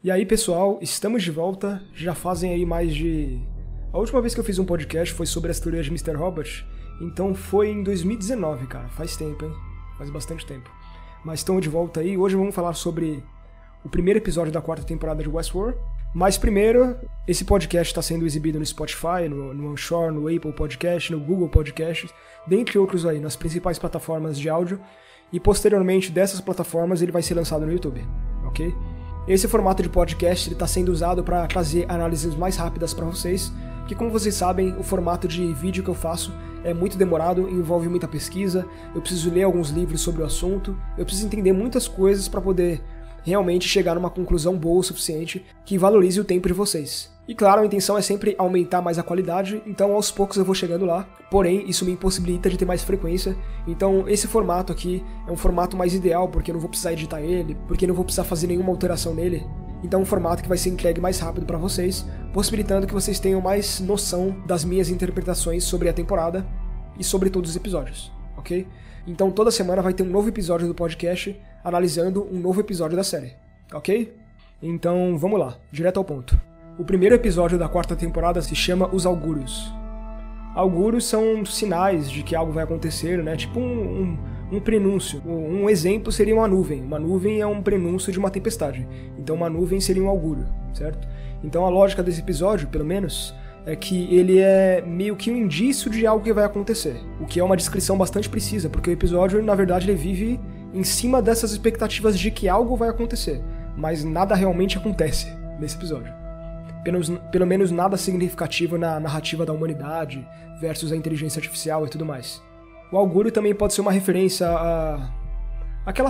E aí, pessoal, estamos de volta. Já fazem aí mais de... A última vez que eu fiz um podcast foi sobre as teorias de Mr. Robot, então foi em 2019, cara. Faz tempo, hein? Faz bastante tempo. Mas estamos de volta aí. Hoje vamos falar sobre o primeiro episódio da 4ª temporada de Westworld. Mas primeiro, esse podcast está sendo exibido no Spotify, no Anchor, no Apple Podcast, no Google Podcast, dentre outros aí, nas principais plataformas de áudio. E posteriormente dessas plataformas ele vai ser lançado no YouTube, ok? Esse formato de podcast está sendo usado para trazer análises mais rápidas para vocês, que como vocês sabem, o formato de vídeo que eu faço é muito demorado, envolve muita pesquisa, eu preciso ler alguns livros sobre o assunto, eu preciso entender muitas coisas para poder realmente chegar numa conclusão boa o suficiente que valorize o tempo de vocês. E claro, a intenção é sempre aumentar mais a qualidade, então aos poucos eu vou chegando lá, porém isso me impossibilita de ter mais frequência, então esse formato aqui é um formato mais ideal porque eu não vou precisar editar ele, porque eu não vou precisar fazer nenhuma alteração nele, então é um formato que vai ser entregue mais rápido para vocês, possibilitando que vocês tenham mais noção das minhas interpretações sobre a temporada e sobre todos os episódios, ok? Então toda semana vai ter um novo episódio do podcast analisando um novo episódio da série, ok? Então vamos lá, direto ao ponto. O primeiro episódio da 4ª temporada se chama Os Augúrios. Augúrios são sinais de que algo vai acontecer, né? Tipo um prenúncio. Um exemplo seria uma nuvem. Uma nuvem é um prenúncio de uma tempestade. Então uma nuvem seria um augúrio, certo? Então a lógica desse episódio, pelo menos, é que ele é meio que um indício de algo que vai acontecer. O que é uma descrição bastante precisa, porque o episódio, na verdade, ele vive em cima dessas expectativas de que algo vai acontecer. Mas nada realmente acontece nesse episódio. Pelo menos nada significativo na narrativa da humanidade versus a inteligência artificial e tudo mais. O augúrio também pode ser uma referência a aquele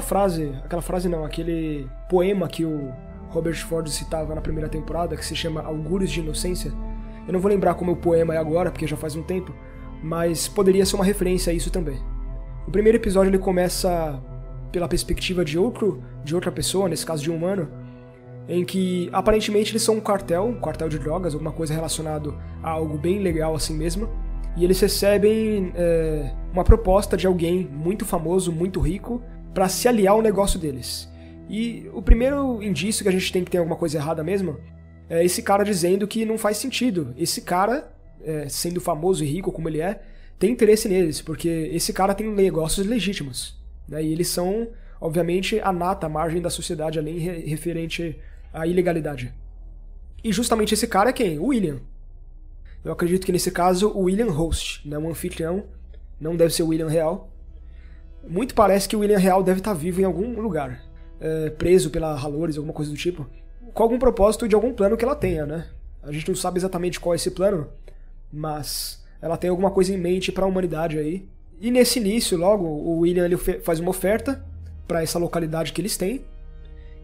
poema que o Robert Ford citava na primeira temporada, que se chama Augúrios de Inocência. Eu não vou lembrar como o poema é agora, porque já faz um tempo, mas poderia ser uma referência a isso também. O primeiro episódio ele começa pela perspectiva de outra pessoa, nesse caso de um humano, em que aparentemente eles são um cartel de drogas, alguma coisa relacionada a algo bem legal assim mesmo, e eles recebem uma proposta de alguém muito famoso, muito rico, para se aliar ao negócio deles. E o primeiro indício que a gente tem que ter alguma coisa errada mesmo é esse cara dizendo que não faz sentido. Esse cara, sendo famoso e rico como ele é, tem interesse neles, porque esse cara tem negócios legítimos, né? E eles são, obviamente, a nata, a margem da sociedade ali referente à ilegalidade. E justamente esse cara é quem? O William. Eu acredito que nesse caso o William Host, né? O anfitrião, não deve ser o William real. Muito parece que o William real deve estar vivo em algum lugar, preso pela Halores, alguma coisa do tipo, com algum propósito de algum plano que ela tenha, né? A gente não sabe exatamente qual é esse plano, mas ela tem alguma coisa em mente para a humanidade aí. E nesse início, logo, o William ele faz uma oferta para essa localidade que eles têm,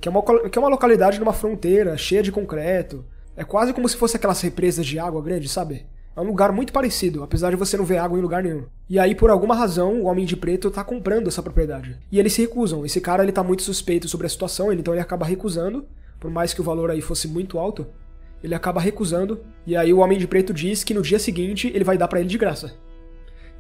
que é uma localidade numa fronteira, cheia de concreto. É quase como se fosse aquelas represas de água grande, sabe? É um lugar muito parecido, apesar de você não ver água em lugar nenhum. E aí, por alguma razão, o Homem de Preto tá comprando essa propriedade. E eles se recusam. Esse cara ele tá muito suspeito sobre a situação, então ele acaba recusando, por mais que o valor aí fosse muito alto, ele acaba recusando. E aí o Homem de Preto diz que no dia seguinte ele vai dar pra ele de graça.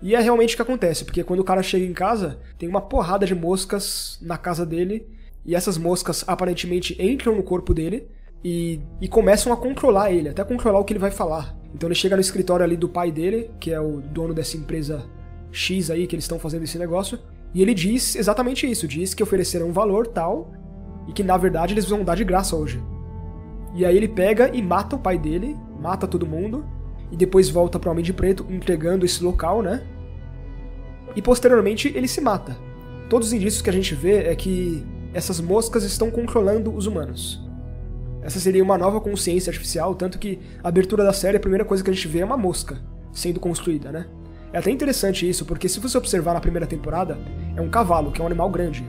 E é realmente o que acontece, porque quando o cara chega em casa, tem uma porrada de moscas na casa dele, e essas moscas aparentemente entram no corpo dele e começam a controlar ele, até controlar o que ele vai falar. Então ele chega no escritório ali do pai dele, que é o dono dessa empresa X aí, que eles estão fazendo esse negócio, e ele diz exatamente isso, diz que ofereceram um valor tal, e que na verdade eles vão dar de graça hoje. E aí ele pega e mata o pai dele, mata todo mundo, e depois volta pro Homem de Preto, entregando esse local, né? E posteriormente ele se mata. Todos os indícios que a gente vê é que essas moscas estão controlando os humanos. Essa seria uma nova consciência artificial, tanto que a abertura da série, a primeira coisa que a gente vê é uma mosca sendo construída, né? É até interessante isso, porque se você observar na primeira temporada, é um cavalo, que é um animal grande.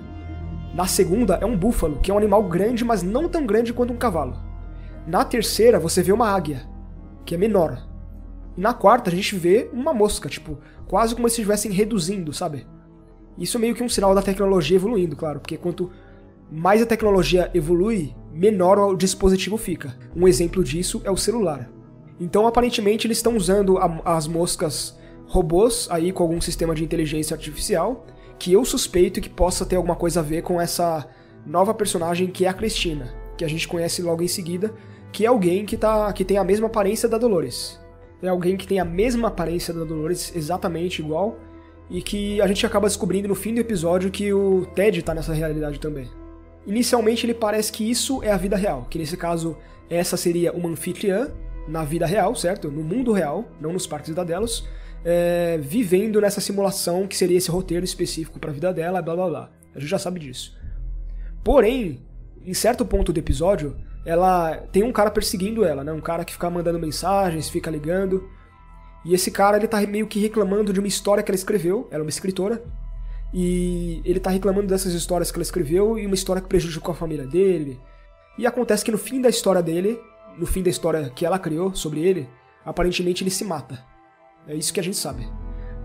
Na segunda, é um búfalo, que é um animal grande, mas não tão grande quanto um cavalo. Na terceira, você vê uma águia, que é menor. E na quarta, a gente vê uma mosca, tipo, quase como se estivessem reduzindo, sabe? Isso é meio que um sinal da tecnologia evoluindo, claro, porque quanto mais a tecnologia evolui, menor o dispositivo fica. Um exemplo disso é o celular. Então, aparentemente, eles estão usando as moscas robôs aí com algum sistema de inteligência artificial, que eu suspeito que possa ter alguma coisa a ver com essa nova personagem que é a Cristina. que a gente conhece logo em seguida, que é alguém que tem a mesma aparência da Dolores. É alguém que tem a mesma aparência da Dolores, exatamente igual, e que a gente acaba descobrindo no fim do episódio que o Ted tá nessa realidade também. Inicialmente ele parece que isso é a vida real, que nesse caso essa seria uma anfitriã na vida real, certo? No mundo real, não nos parques da Delos, vivendo nessa simulação que seria esse roteiro específico pra vida dela, blá blá blá. A gente já sabe disso. Porém, em certo ponto do episódio, ela tem um cara perseguindo ela, né? Um cara que fica mandando mensagens, fica ligando. E esse cara, ele tá meio que reclamando de uma história que ela escreveu, ela é uma escritora, e ele tá reclamando dessas histórias que ela escreveu e uma história que prejudicou a família dele. E acontece que no fim da história dele, no fim da história que ela criou sobre ele, aparentemente ele se mata. É isso que a gente sabe.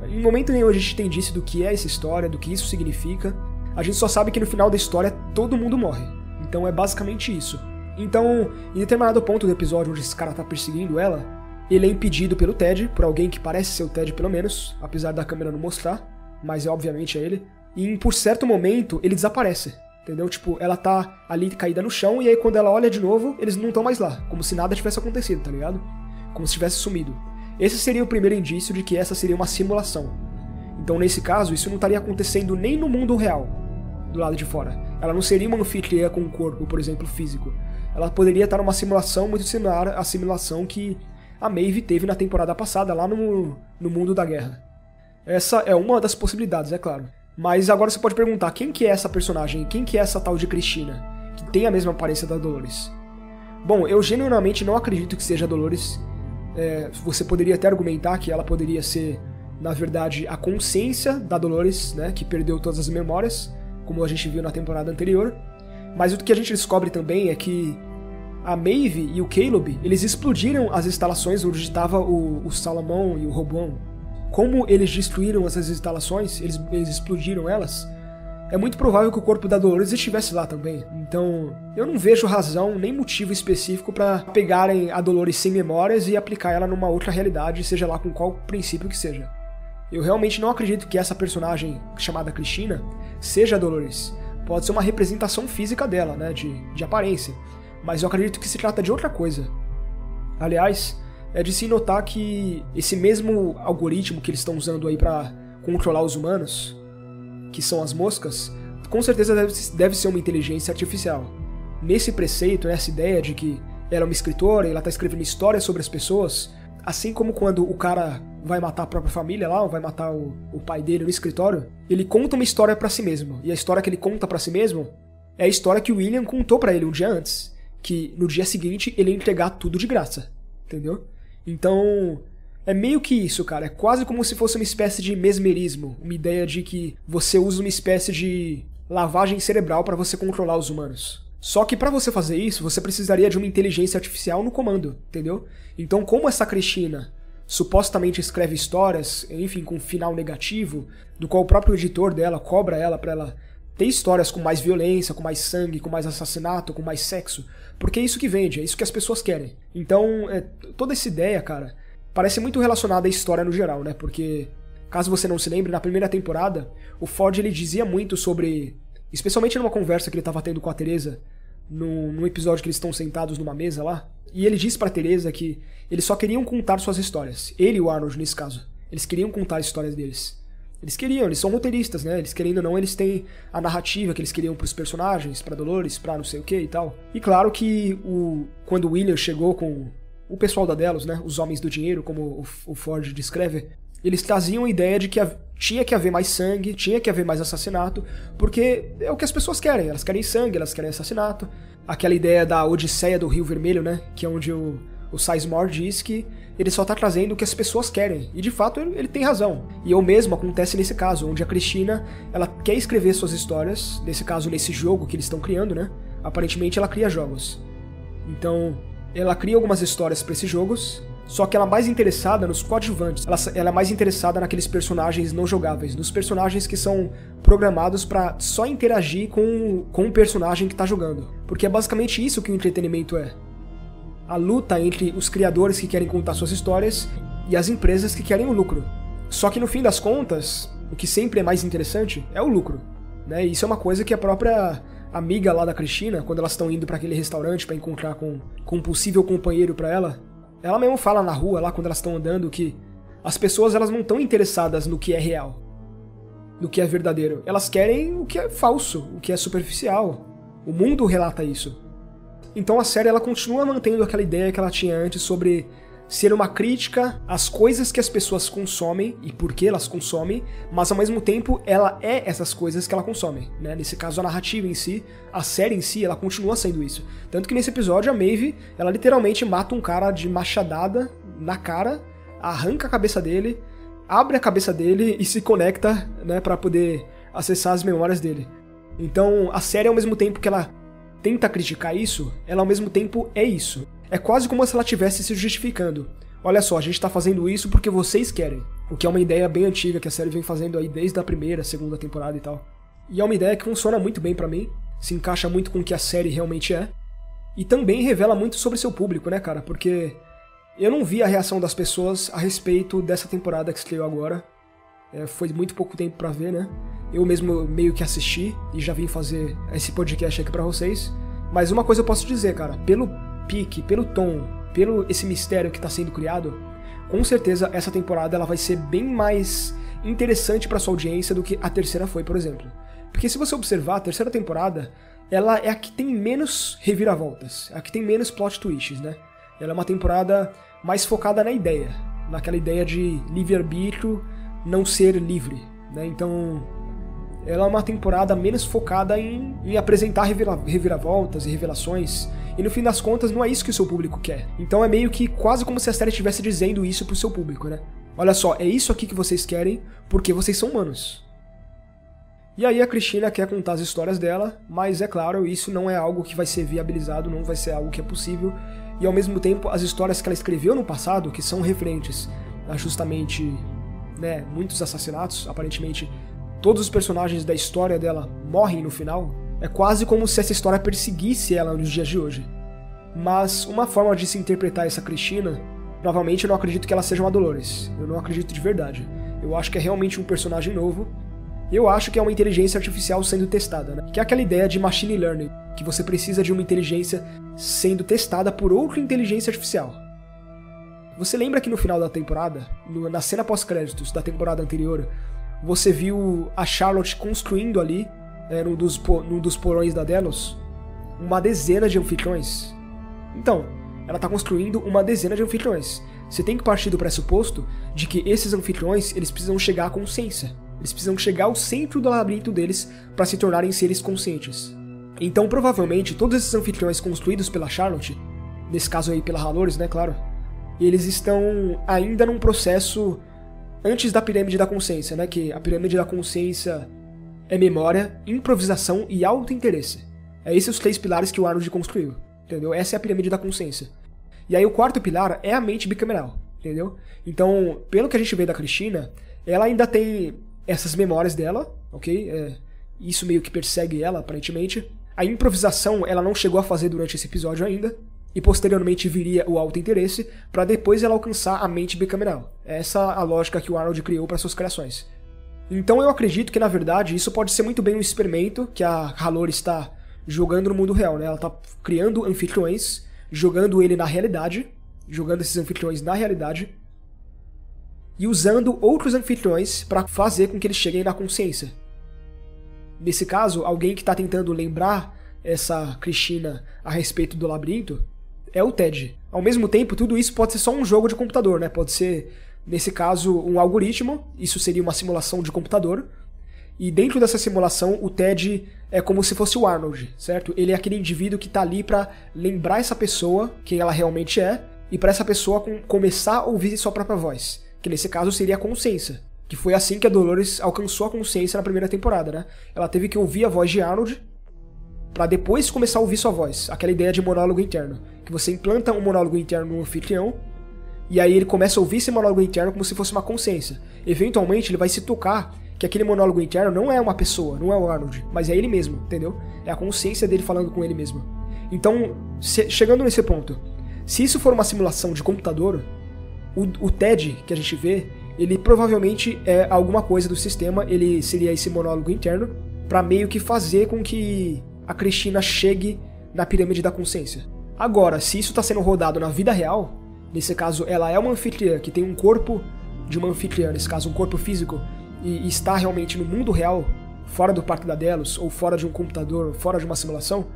Em momento nenhum a gente tem indício do que é essa história, do que isso significa. A gente só sabe que no final da história todo mundo morre. Então é basicamente isso. Então, em determinado ponto do episódio onde esse cara tá perseguindo ela, ele é impedido pelo Ted, por alguém que parece ser o Ted pelo menos, apesar da câmera não mostrar, mas obviamente é ele. E por certo momento ele desaparece, entendeu? Tipo, ela tá ali caída no chão e aí quando ela olha de novo, eles não estão mais lá, como se nada tivesse acontecido, tá ligado? Como se tivesse sumido. Esse seria o primeiro indício de que essa seria uma simulação. Então nesse caso, isso não estaria acontecendo nem no mundo real, do lado de fora. Ela não seria uma anfitriã com um corpo, por exemplo, físico. Ela poderia estar numa simulação muito similar à simulação que a Maeve teve na temporada passada, lá no mundo da guerra. Essa é uma das possibilidades, é claro. Mas agora você pode perguntar, quem que é essa personagem? Quem que é essa tal de Cristina, que tem a mesma aparência da Dolores? Bom, eu genuinamente não acredito que seja a Dolores. Você poderia até argumentar que ela poderia ser, na verdade, a consciência da Dolores, né, que perdeu todas as memórias, como a gente viu na temporada anterior. Mas o que a gente descobre também é que a Maeve e o Caleb, eles explodiram as instalações onde estava o Salomão e o Robão. Como eles destruíram essas instalações, eles explodiram elas, é muito provável que o corpo da Dolores estivesse lá também. Então, eu não vejo razão nem motivo específico para pegarem a Dolores sem memórias e aplicar ela numa outra realidade, seja lá com qual princípio que seja. Eu realmente não acredito que essa personagem chamada Cristina seja a Dolores. Pode ser uma representação física dela, né, de aparência. Mas eu acredito que se trata de outra coisa. Aliás, é de se notar que esse mesmo algoritmo que eles estão usando aí para controlar os humanos, que são as moscas, com certeza deve ser uma inteligência artificial. Nesse preceito, nessa ideia de que ela é uma escritora e ela está escrevendo histórias sobre as pessoas, assim como quando o cara vai matar a própria família lá, ou vai matar o pai dele no escritório, ele conta uma história para si mesmo. E a história que ele conta para si mesmo é a história que o William contou para ele um dia antes, que no dia seguinte ele ia entregar tudo de graça, entendeu? Então, é meio que isso, cara. É quase como se fosse uma espécie de mesmerismo, uma ideia de que você usa uma espécie de lavagem cerebral para você controlar os humanos. Só que para você fazer isso, você precisaria de uma inteligência artificial no comando, entendeu? Então, como essa Cristina supostamente escreve histórias, enfim, com um final negativo, do qual o próprio editor dela cobra ela pra ela ter histórias com mais violência, com mais sangue, com mais assassinato, com mais sexo, porque é isso que vende, é isso que as pessoas querem. Então, toda essa ideia, cara, parece muito relacionada à história no geral, né? Porque, caso você não se lembre, na primeira temporada, o Ford ele dizia muito sobre, especialmente numa conversa que ele estava tendo com a Teresa, num episódio que eles estão sentados numa mesa lá, e ele disse pra Teresa que eles só queriam contar suas histórias. Ele e o Arnold, nesse caso. Eles queriam contar as histórias deles. Eles são roteiristas, né? Eles querendo ou não, eles têm a narrativa que eles queriam pros personagens, pra Dolores, pra não sei o que e tal. E claro que quando o William chegou com o pessoal da Delos, né? Os homens do dinheiro, como o Ford descreve, eles traziam a ideia de que tinha que haver mais sangue, tinha que haver mais assassinato, porque é o que as pessoas querem. Elas querem sangue, elas querem assassinato. Aquela ideia da Odisseia do Rio Vermelho, né? Que é onde o Sizemore diz que ele só tá trazendo o que as pessoas querem. E de fato ele tem razão. E o mesmo acontece nesse caso, onde a Cristina, ela quer escrever suas histórias, nesse caso nesse jogo que eles estão criando, né? Aparentemente ela cria jogos. Então, ela cria algumas histórias para esses jogos, só que ela é mais interessada nos coadjuvantes. Ela é mais interessada naqueles personagens não jogáveis, nos personagens que são programados para só interagir com o personagem que tá jogando. Porque é basicamente isso que o entretenimento é. A luta entre os criadores que querem contar suas histórias e as empresas que querem o lucro. Só que no fim das contas, o que sempre é mais interessante é o lucro, né? Isso é uma coisa que a própria amiga lá da Cristina, quando elas estão indo pra aquele restaurante pra encontrar com um possível companheiro pra ela mesmo fala na rua, lá quando elas estão andando, que as pessoas elas não estão interessadas no que é real, no que é verdadeiro. Elas querem o que é falso, o que é superficial. O mundo relata isso. Então a série ela continua mantendo aquela ideia que ela tinha antes sobre ser uma crítica às coisas que as pessoas consomem e por que elas consomem, mas ao mesmo tempo ela é essas coisas que ela consome, né? Nesse caso a narrativa em si, a série em si, ela continua sendo isso. Tanto que nesse episódio a Maeve, ela literalmente mata um cara de machadada na cara, arranca a cabeça dele, abre a cabeça dele e se conecta, né, para poder acessar as memórias dele. Então a série ao mesmo tempo que ela tenta criticar isso, ela ao mesmo tempo é isso. É quase como se ela estivesse se justificando. Olha só, a gente tá fazendo isso porque vocês querem. O que é uma ideia bem antiga que a série vem fazendo aí desde a primeira, segunda temporada e tal. E é uma ideia que funciona muito bem pra mim, se encaixa muito com o que a série realmente é. E também revela muito sobre seu público, né, cara? Porque eu não vi a reação das pessoas a respeito dessa temporada que estreou agora. Foi muito pouco tempo pra ver, né? Eu mesmo meio que assisti e já vim fazer esse podcast aqui pra vocês. Mas uma coisa eu posso dizer, cara, pelo pique, pelo tom, pelo esse mistério que está sendo criado, com certeza essa temporada ela vai ser bem mais interessante para sua audiência do que a terceira foi, por exemplo. Porque se você observar, a terceira temporada, ela é a que tem menos reviravoltas, a que tem menos plot twists, né? Ela é uma temporada mais focada na ideia, naquela ideia de livre-arbítrio não ser livre, né? Então, ela é uma temporada menos focada em apresentar reviravoltas e revelações. E no fim das contas, não é isso que o seu público quer. Então é meio que quase como se a série estivesse dizendo isso pro seu público, né? Olha só, é isso aqui que vocês querem porque vocês são humanos. E aí a Cristina quer contar as histórias dela, mas é claro, isso não é algo que vai ser viabilizado, não vai ser algo que é possível. E ao mesmo tempo, as histórias que ela escreveu no passado, que são referentes a justamente, né, muitos assassinatos, aparentemente todos os personagens da história dela morrem no final. É quase como se essa história perseguisse ela nos dias de hoje. Mas uma forma de se interpretar essa Cristina, novamente eu não acredito que ela seja uma Dolores. Eu não acredito de verdade. Eu acho que é realmente um personagem novo. Eu acho que é uma inteligência artificial sendo testada, né? Que é aquela ideia de machine learning, que você precisa de uma inteligência sendo testada por outra inteligência artificial. Você lembra que no final da temporada, na cena pós-créditos da temporada anterior, você viu a Charlotte construindo ali, num dos porões da Delos, uma dezena de anfitriões. Então, ela está construindo uma dezena de anfitriões. Você tem que partir do pressuposto de que esses anfitriões eles precisam chegar à consciência. Eles precisam chegar ao centro do labirinto deles para se tornarem seres conscientes. Então, provavelmente, todos esses anfitriões construídos pela Charlotte, nesse caso aí pela Halores, né, claro, eles estão ainda num processo antes da pirâmide da consciência, né, que a pirâmide da consciência é memória, improvisação e auto-interesse. É esses os 3 pilares que o Arnold construiu, entendeu? Essa é a pirâmide da consciência. E aí o 4º pilar é a mente bicameral, entendeu? Então, pelo que a gente vê da Cristina, ela ainda tem essas memórias dela, ok? Isso meio que persegue ela, aparentemente. A improvisação ela não chegou a fazer durante esse episódio ainda, e posteriormente viria o auto-interesse, para depois ela alcançar a mente bicameral. Essa é a lógica que o Arnold criou para suas criações. Então eu acredito que, na verdade, isso pode ser muito bem um experimento que a Halores está jogando no mundo real, né? Ela está criando anfitriões, jogando ele na realidade, jogando esses anfitriões na realidade, e usando outros anfitriões para fazer com que eles cheguem na consciência. Nesse caso, alguém que está tentando lembrar essa Cristina a respeito do labirinto é o Ted. Ao mesmo tempo, tudo isso pode ser só um jogo de computador, né? Pode ser, nesse caso, um algoritmo, isso seria uma simulação de computador, e dentro dessa simulação o Ted é como se fosse o Arnold, certo? Ele é aquele indivíduo que está ali para lembrar essa pessoa quem ela realmente é, e para essa pessoa começar a ouvir sua própria voz, que nesse caso seria a consciência, que foi assim que a Dolores alcançou a consciência na primeira temporada, né? Ela teve que ouvir a voz de Arnold para depois começar a ouvir sua voz, aquela ideia de monólogo interno, que você implanta um monólogo interno no anfitrião, e aí ele começa a ouvir esse monólogo interno como se fosse uma consciência. Eventualmente ele vai se tocar que aquele monólogo interno não é uma pessoa, não é o Arnold, mas é ele mesmo, entendeu? É a consciência dele falando com ele mesmo. Então, chegando nesse ponto, se isso for uma simulação de computador, o Ted que a gente vê, ele provavelmente é alguma coisa do sistema, ele seria esse monólogo interno, para meio que fazer com que a Cristina chegue na pirâmide da consciência. Agora, se isso está sendo rodado na vida real, nesse caso ela é uma anfitriã que tem um corpo de uma anfitriã, nesse caso um corpo físico, e está realmente no mundo real, fora do Parque da Delos, ou fora de um computador, fora de uma simulação,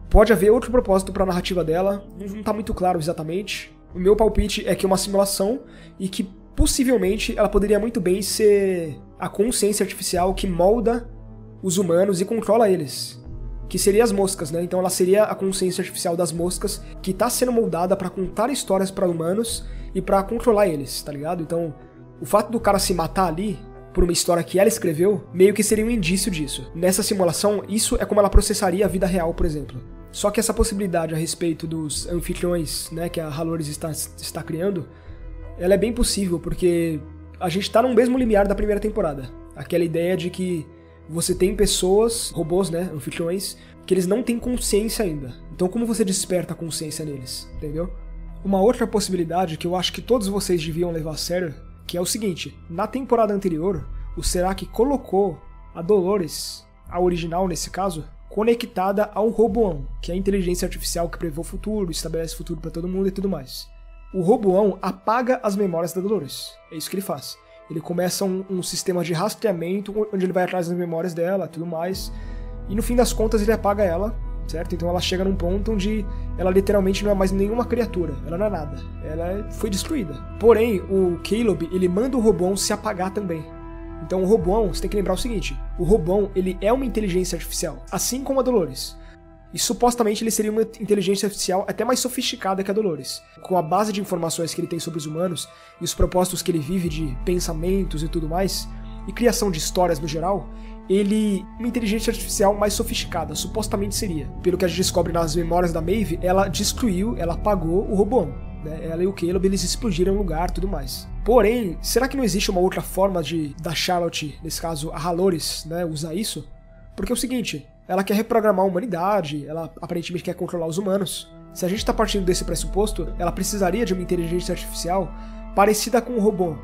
pode haver outro propósito para a narrativa dela, não está muito claro exatamente. O meu palpite é que é uma simulação e que possivelmente ela poderia muito bem ser a consciência artificial que molda os humanos e controla eles. Que seria as moscas, né? Então ela seria a consciência artificial das moscas que está sendo moldada para contar histórias para humanos e para controlar eles, tá ligado? Então, o fato do cara se matar ali por uma história que ela escreveu, meio que seria um indício disso. Nessa simulação, isso é como ela processaria a vida real, por exemplo. Só que essa possibilidade a respeito dos anfitriões, né, que a Halores está criando, ela é bem possível, porque a gente tá no mesmo limiar da primeira temporada. Aquela ideia de que você tem pessoas, robôs, né, anfitriões, que eles não têm consciência ainda. Então como você desperta a consciência neles, entendeu? Uma outra possibilidade que eu acho que todos vocês deviam levar a sério, que é o seguinte: na temporada anterior, o Serac colocou a Dolores, a original nesse caso, conectada ao Roboão, que é a inteligência artificial que prevê o futuro, estabelece o futuro para todo mundo e tudo mais. O Roboão apaga as memórias da Dolores, é isso que ele faz. Ele começa um sistema de rastreamento, onde ele vai atrás das memórias dela e tudo mais, e no fim das contas ele apaga ela, certo? Então ela chega num ponto onde ela literalmente não é mais nenhuma criatura, ela não é nada, ela foi destruída. Porém, o Caleb, ele manda o Roboão se apagar também. Então o Roboão, você tem que lembrar o seguinte: o Roboão, ele é uma inteligência artificial, assim como a Dolores. E supostamente ele seria uma inteligência artificial até mais sofisticada que a Dolores. Com a base de informações que ele tem sobre os humanos e os propósitos que ele vive de pensamentos e tudo mais, e criação de histórias no geral, ele uma inteligência artificial mais sofisticada, supostamente seria. Pelo que a gente descobre nas memórias da Maeve, ela destruiu, ela apagou o Roboão. Ela e o Caleb, eles explodiram o lugar e tudo mais. Porém, será que não existe uma outra forma da Charlotte, nesse caso a Halores, né, usar isso? Porque é o seguinte, ela quer reprogramar a humanidade, ela aparentemente quer controlar os humanos. Se a gente está partindo desse pressuposto, ela precisaria de uma inteligência artificial parecida com o robô,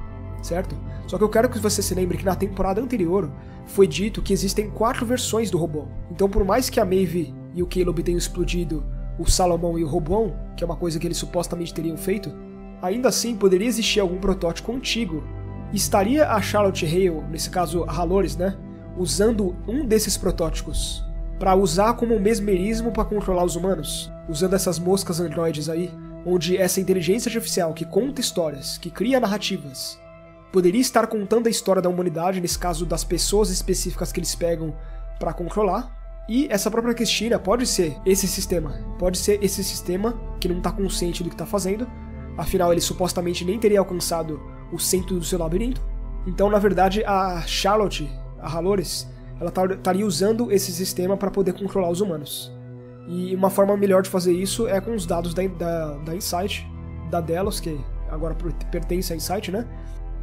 certo? Só que eu quero que você se lembre que na temporada anterior foi dito que existem 4 versões do robô. Então por mais que a Maeve e o Caleb tenham explodido o Salomão e o Roboão, que é uma coisa que eles supostamente teriam feito, ainda assim poderia existir algum protótipo antigo. E estaria a Charlotte Hale, nesse caso a Halores, né, usando um desses protótipos para usar como mesmerismo para controlar os humanos, usando essas moscas androides aí, onde essa inteligência artificial que conta histórias, que cria narrativas, poderia estar contando a história da humanidade, nesse caso das pessoas específicas que eles pegam para controlar. E essa própria Cristina pode ser esse sistema que não está consciente do que está fazendo, afinal ele supostamente nem teria alcançado o centro do seu labirinto. Então na verdade a Charlotte, a Halores, ela estaria usando esse sistema para poder controlar os humanos. E uma forma melhor de fazer isso é com os dados da Insight, da Delos, que agora pertence à Insight, né?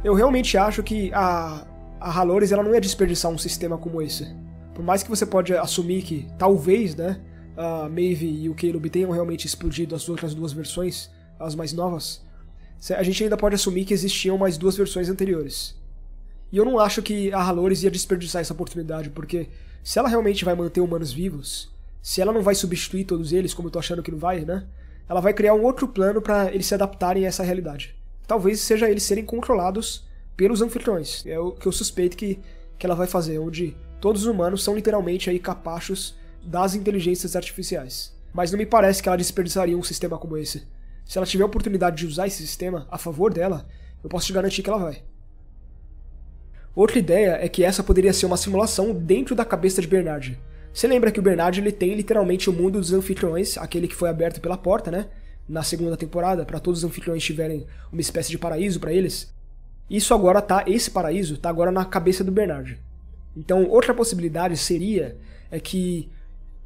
Eu realmente acho que a Halores ela não ia desperdiçar um sistema como esse. Por mais que você pode assumir que talvez, né, a Maeve e o Caleb tenham realmente explodido as outras 2 versões, as mais novas, a gente ainda pode assumir que existiam mais 2 versões anteriores. E eu não acho que a Halores ia desperdiçar essa oportunidade, porque se ela realmente vai manter humanos vivos, se ela não vai substituir todos eles, como eu tô achando que não vai, né, ela vai criar um outro plano para eles se adaptarem a essa realidade. Talvez seja eles serem controlados pelos anfitriões. É o que eu suspeito que ela vai fazer, onde todos os humanos são literalmente aí capachos das inteligências artificiais. Mas não me parece que ela desperdiçaria um sistema como esse. Se ela tiver a oportunidade de usar esse sistema a favor dela, eu posso te garantir que ela vai. Outra ideia é que essa poderia ser uma simulação dentro da cabeça de Bernard. Você lembra que o Bernard ele tem literalmente o mundo dos anfitriões, aquele que foi aberto pela porta, né? Na segunda temporada, para todos os anfitriões tiverem uma espécie de paraíso para eles. Esse paraíso tá agora na cabeça do Bernard. Então, outra possibilidade seria que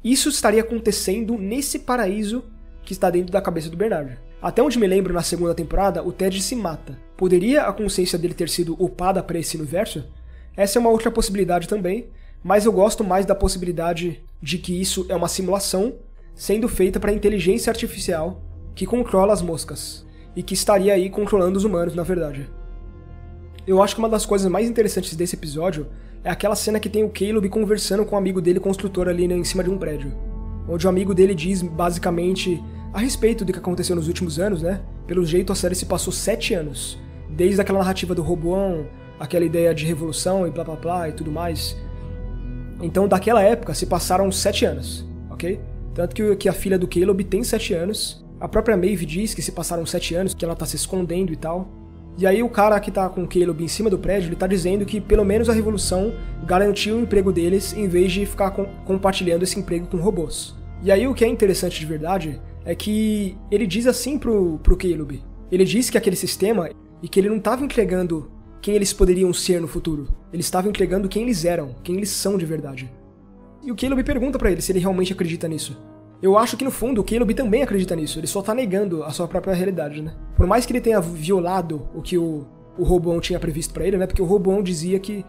isso estaria acontecendo nesse paraíso que está dentro da cabeça do Bernard. Até onde me lembro, na segunda temporada, o Ted se mata. Poderia a consciência dele ter sido upada para esse universo? Essa é uma outra possibilidade também, mas eu gosto mais da possibilidade de que isso é uma simulação sendo feita para a inteligência artificial que controla as moscas, e que estaria aí controlando os humanos, na verdade. Eu acho que uma das coisas mais interessantes desse episódio é aquela cena que tem o Caleb conversando com um amigo dele, construtor ali em cima de um prédio. Onde o amigo dele diz, basicamente, a respeito do que aconteceu nos últimos anos, né? Pelo jeito, a série se passou 7 anos. Desde aquela narrativa do Roboão, aquela ideia de revolução e blá blá blá e tudo mais. Então, daquela época, se passaram 7 anos, ok? Tanto que a filha do Caleb tem 7 anos. A própria Maeve diz que se passaram 7 anos, que ela tá se escondendo e tal. E aí o cara que tá com o Caleb em cima do prédio, ele tá dizendo que pelo menos a revolução garantiu o emprego deles em vez de ficar compartilhando esse emprego com robôs. E aí o que é interessante de verdade é que ele diz assim pro Caleb. Ele diz que aquele sistema, e que ele não tava entregando quem eles poderiam ser no futuro. Ele estava entregando quem eles eram, quem eles são de verdade. E o Caleb pergunta pra ele se ele realmente acredita nisso. Eu acho que no fundo o Caleb também acredita nisso, ele só tá negando a sua própria realidade, né? Por mais que ele tenha violado o que o Roboão tinha previsto pra ele, né? Porque o Roboão dizia que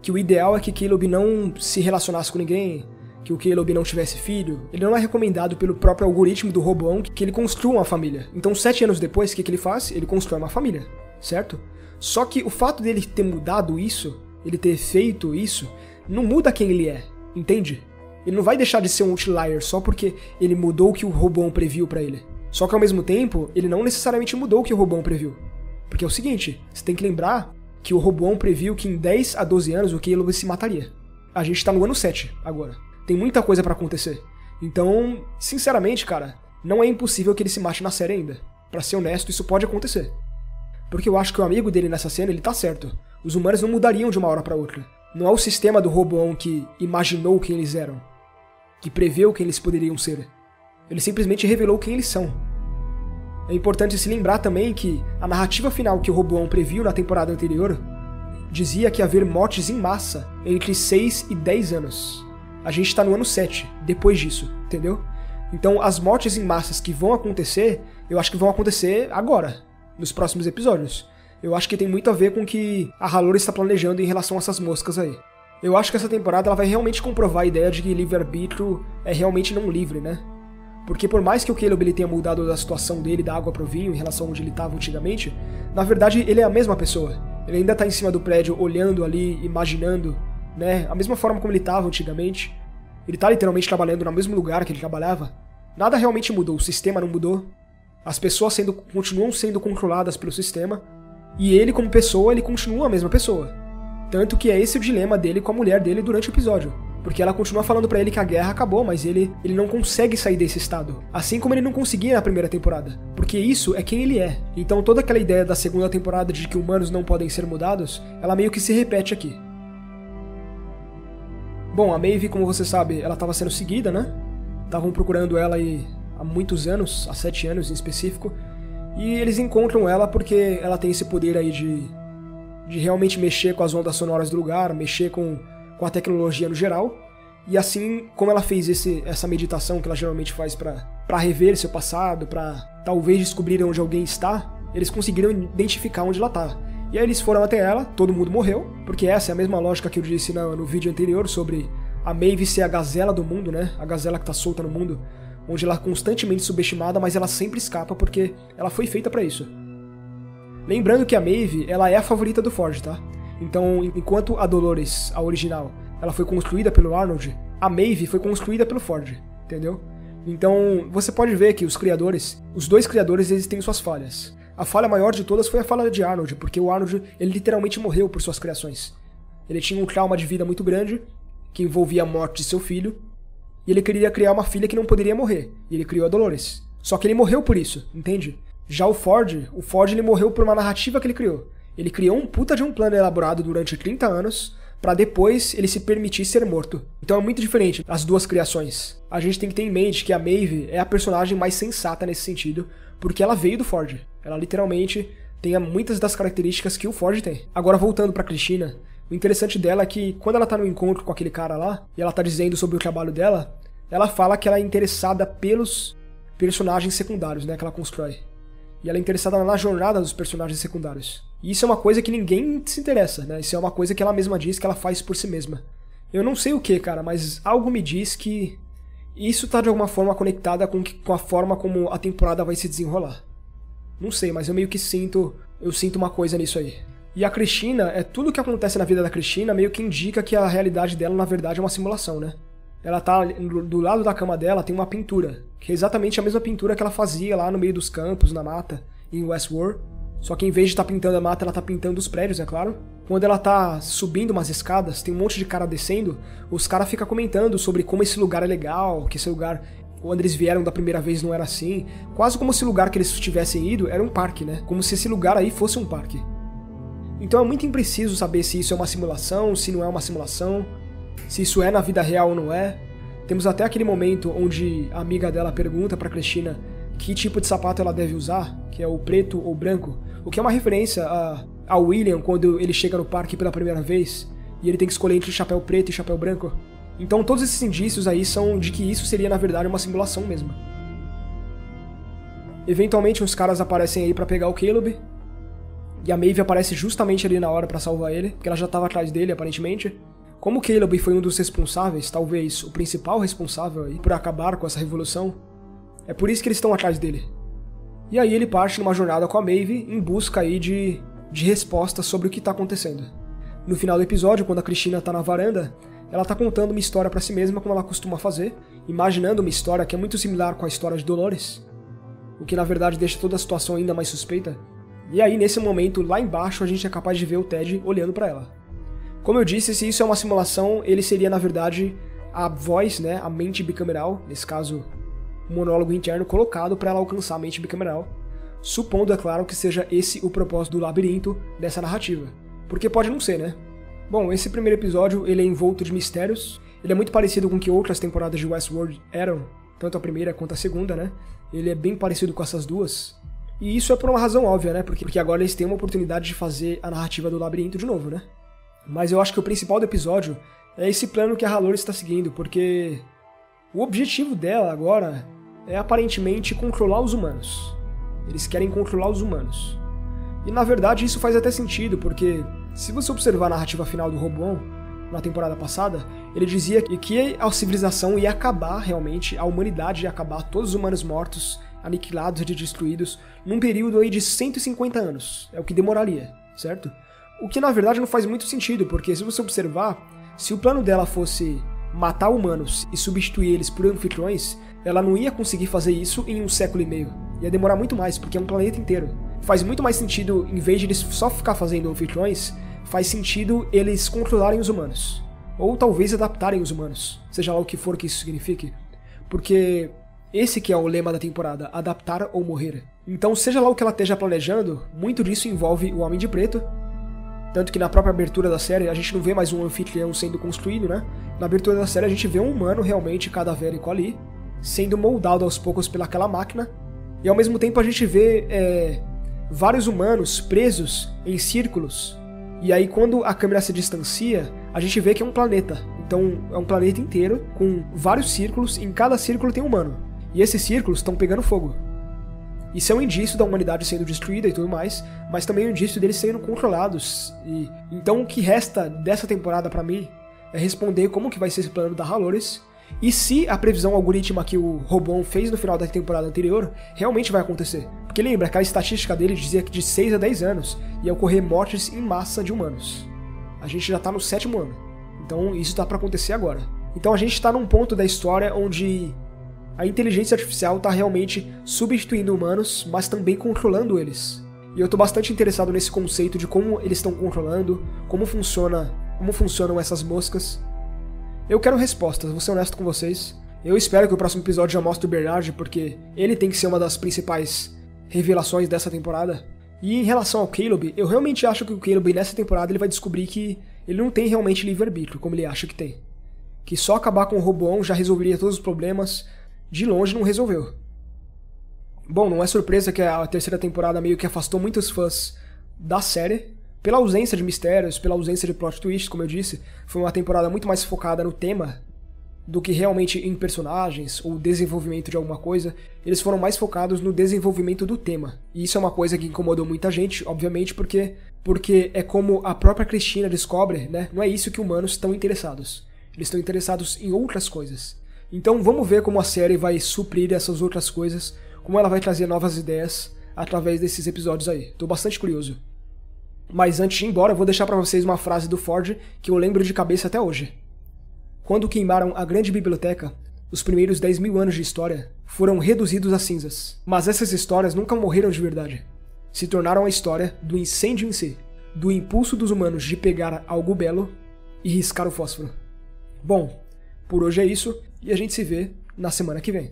o ideal é que Caleb não se relacionasse com ninguém, que o Caleb não tivesse filho. Ele não é recomendado pelo próprio algoritmo do Roboão que ele construa uma família. Então 7 anos depois, o que ele faz? Ele constrói uma família, certo? Só que o fato dele ter mudado isso, ele ter feito isso, não muda quem ele é, entende? Ele não vai deixar de ser um outlier só porque ele mudou o que o Roboão previu pra ele. Só que ao mesmo tempo, ele não necessariamente mudou o que o Roboão previu. Porque é o seguinte, você tem que lembrar que o Roboão previu que em 10 a 12 anos o Caleb se mataria. A gente tá no ano 7 agora. Tem muita coisa pra acontecer. Então, sinceramente, cara, não é impossível que ele se mate na série ainda. Pra ser honesto, isso pode acontecer. Porque eu acho que o amigo dele nessa cena, ele tá certo. Os humanos não mudariam de uma hora pra outra. Não é o sistema do Roboão que imaginou quem eles eram, que preveu quem eles poderiam ser. Ele simplesmente revelou quem eles são. É importante se lembrar também que a narrativa final que o Roboão previu na temporada anterior dizia que ia haver mortes em massa entre 6 e 10 anos. A gente tá no ano 7, depois disso, entendeu? Então as mortes em massas que vão acontecer, eu acho que vão acontecer agora, nos próximos episódios. Eu acho que tem muito a ver com o que a Halor está planejando em relação a essas moscas aí. Eu acho que essa temporada ela vai realmente comprovar a ideia de que livre-arbítrio é realmente não livre, né? Porque por mais que o Caleb ele tenha mudado da situação dele da água pro vinho em relação a onde ele estava antigamente, na verdade ele é a mesma pessoa. Ele ainda tá em cima do prédio olhando ali, imaginando, né? A mesma forma como ele estava antigamente. Ele tá literalmente trabalhando no mesmo lugar que ele trabalhava. Nada realmente mudou, o sistema não mudou. As pessoas continuam sendo controladas pelo sistema. E ele como pessoa, ele continua a mesma pessoa. Tanto que é esse o dilema dele com a mulher dele durante o episódio. Porque ela continua falando pra ele que a guerra acabou, mas ele não consegue sair desse estado. Assim como ele não conseguia na primeira temporada. Porque isso é quem ele é. Então toda aquela ideia da segunda temporada de que humanos não podem ser mudados, ela meio que se repete aqui. Bom, a Maeve, como você sabe, ela estava sendo seguida, né? Estavam procurando ela aí há muitos anos, há 7 anos em específico. E eles encontram ela porque ela tem esse poder aí de realmente mexer com as ondas sonoras do lugar, mexer com a tecnologia no geral. E assim como ela fez essa meditação que ela geralmente faz pra rever seu passado, pra talvez descobrir onde alguém está, eles conseguiram identificar onde ela tá. E aí eles foram até ela, todo mundo morreu, porque essa é a mesma lógica que eu disse no vídeo anterior sobre a Maeve ser a gazela do mundo, né? A gazela que tá solta no mundo, onde ela é constantemente subestimada, mas ela sempre escapa porque ela foi feita pra isso. Lembrando que a Maeve, ela é a favorita do Forge, tá? Então, enquanto a Dolores, a original, ela foi construída pelo Arnold, a Maeve foi construída pelo Forge, entendeu? Então, você pode ver que os dois criadores, eles têm suas falhas. A falha maior de todas foi a falha de Arnold, porque o Arnold, ele literalmente morreu por suas criações. Ele tinha um trauma de vida muito grande, que envolvia a morte de seu filho, e ele queria criar uma filha que não poderia morrer, e ele criou a Dolores. Só que ele morreu por isso, entende? Já o Forge ele morreu por uma narrativa que ele criou. Ele criou um puta de um plano elaborado durante 30 anos, pra depois ele se permitir ser morto. Então é muito diferente as duas criações. A gente tem que ter em mente que a Maeve é a personagem mais sensata nesse sentido, porque ela veio do Forge. Ela literalmente tem muitas das características que o Forge tem. Agora voltando pra Cristina, o interessante dela é que quando ela tá no encontro com aquele cara lá, e ela tá dizendo sobre o trabalho dela, ela fala que ela é interessada pelos personagens secundários, né, que ela constrói. E ela é interessada na jornada dos personagens secundários. E isso é uma coisa que ninguém se interessa, né? Isso é uma coisa que ela mesma diz que ela faz por si mesma. Eu não sei o que, cara, mas algo me diz que isso tá de alguma forma conectada com a forma como a temporada vai se desenrolar. Não sei, mas eu meio que sinto uma coisa nisso aí. E a Cristina, tudo que acontece na vida da Cristina meio que indica que a realidade dela, na verdade, é uma simulação, né? Ela tá do lado da cama dela, tem uma pintura, que é exatamente a mesma pintura que ela fazia lá no meio dos campos, na mata, em Westworld. Só que em vez de estar pintando a mata, ela tá pintando os prédios, é claro. Quando ela tá subindo umas escadas, tem um monte de cara descendo, os caras ficam comentando sobre como esse lugar é legal, que esse lugar, quando eles vieram da primeira vez, não era assim. Quase como se o lugar que eles tivessem ido era um parque, né? Como se esse lugar aí fosse um parque. Então é muito impreciso saber se isso é uma simulação, se não é uma simulação, se isso é na vida real ou não é. Temos até aquele momento onde a amiga dela pergunta pra Cristina que tipo de sapato ela deve usar, que é o preto ou branco, o que é uma referência a William quando ele chega no parque pela primeira vez e ele tem que escolher entre chapéu preto e chapéu branco. Então todos esses indícios aí são de que isso seria na verdade uma simulação mesmo. Eventualmente uns caras aparecem aí pra pegar o Caleb, e a Maeve aparece justamente ali na hora pra salvar ele, porque ela já estava atrás dele aparentemente. Como o Caleb foi um dos responsáveis, talvez o principal responsável aí por acabar com essa revolução, é por isso que eles estão atrás dele. E aí ele parte numa jornada com a Maeve em busca aí de respostas sobre o que está acontecendo. No final do episódio, quando a Cristina está na varanda, ela está contando uma história para si mesma como ela costuma fazer, imaginando uma história que é muito similar com a história de Dolores, o que na verdade deixa toda a situação ainda mais suspeita. E aí nesse momento, lá embaixo, a gente é capaz de ver o Ted olhando para ela. Como eu disse, se isso é uma simulação, ele seria na verdade a voz, né, a mente bicameral, nesse caso um monólogo interno colocado para ela alcançar a mente bicameral, supondo, é claro, que seja esse o propósito do labirinto dessa narrativa. Porque pode não ser, né? Bom, esse primeiro episódio ele é envolto de mistérios, ele é muito parecido com o que outras temporadas de Westworld eram, tanto a primeira quanto a segunda, né? Ele é bem parecido com essas duas. E isso é por uma razão óbvia, né? Porque agora eles têm uma oportunidade de fazer a narrativa do labirinto de novo, né? Mas eu acho que o principal do episódio é esse plano que a Halloran está seguindo, porque o objetivo dela agora é aparentemente controlar os humanos. Eles querem controlar os humanos. E na verdade isso faz até sentido, porque se você observar a narrativa final do Roboão, na temporada passada, ele dizia que a civilização ia acabar realmente, a humanidade ia acabar, todos os humanos mortos, aniquilados e destruídos, num período aí de 150 anos. É o que demoraria, certo? O que na verdade não faz muito sentido, porque se você observar, se o plano dela fosse matar humanos e substituir eles por anfitriões, ela não ia conseguir fazer isso em 1,5 século. Ia demorar muito mais, porque é um planeta inteiro. Faz muito mais sentido, em vez de eles só ficar fazendo anfitriões, faz sentido eles controlarem os humanos. Ou talvez adaptarem os humanos, seja lá o que for que isso signifique. Porque esse que é o lema da temporada, adaptar ou morrer. Então seja lá o que ela esteja planejando, muito disso envolve o Homem de Preto. Tanto que na própria abertura da série a gente não vê mais um anfitrião sendo construído, né? Na abertura da série a gente vê um humano realmente cadavérico ali, sendo moldado aos poucos pelaquela máquina. E ao mesmo tempo a gente vê vários humanos presos em círculos. E aí quando a câmera se distancia, a gente vê que é um planeta. Então é um planeta inteiro com vários círculos, e em cada círculo tem um humano. E esses círculos estão pegando fogo. Isso é um indício da humanidade sendo destruída e tudo mais, mas também um indício deles sendo controlados. E então o que resta dessa temporada pra mim é responder como que vai ser esse plano da Halloran e se a previsão algorítmica que o Roboão fez no final da temporada anterior realmente vai acontecer. Porque lembra, aquela estatística dele dizia que de 6 a 10 anos ia ocorrer mortes em massa de humanos. A gente já tá no 7º ano, então isso tá pra acontecer agora. Então a gente tá num ponto da história onde a inteligência artificial está realmente substituindo humanos, mas também controlando eles. E eu estou bastante interessado nesse conceito de como eles estão controlando, como funcionam essas moscas. Eu quero respostas, vou ser honesto com vocês. Eu espero que o próximo episódio já mostre o Bernard, porque ele tem que ser uma das principais revelações dessa temporada. E em relação ao Caleb, eu realmente acho que o Caleb nessa temporada ele vai descobrir que ele não tem realmente livre-arbítrio, como ele acha que tem. Que só acabar com o Roboão já resolveria todos os problemas. De longe não resolveu. Bom, não é surpresa que a terceira temporada meio que afastou muitos fãs da série, pela ausência de mistérios, pela ausência de plot twists, como eu disse. Foi uma temporada muito mais focada no tema do que realmente em personagens ou desenvolvimento de alguma coisa. Eles foram mais focados no desenvolvimento do tema. E isso é uma coisa que incomodou muita gente, obviamente, porque é como a própria Cristina descobre, né? Não é isso que humanos estão interessados. Eles estão interessados em outras coisas. Então vamos ver como a série vai suprir essas outras coisas, como ela vai trazer novas ideias através desses episódios aí. Tô bastante curioso. Mas antes de ir embora, eu vou deixar para vocês uma frase do Ford que eu lembro de cabeça até hoje. Quando queimaram a grande biblioteca, os primeiros 10.000 anos de história foram reduzidos a cinzas. Mas essas histórias nunca morreram de verdade. Se tornaram a história do incêndio em si, do impulso dos humanos de pegar algo belo e riscar o fósforo. Bom, por hoje é isso e a gente se vê na semana que vem.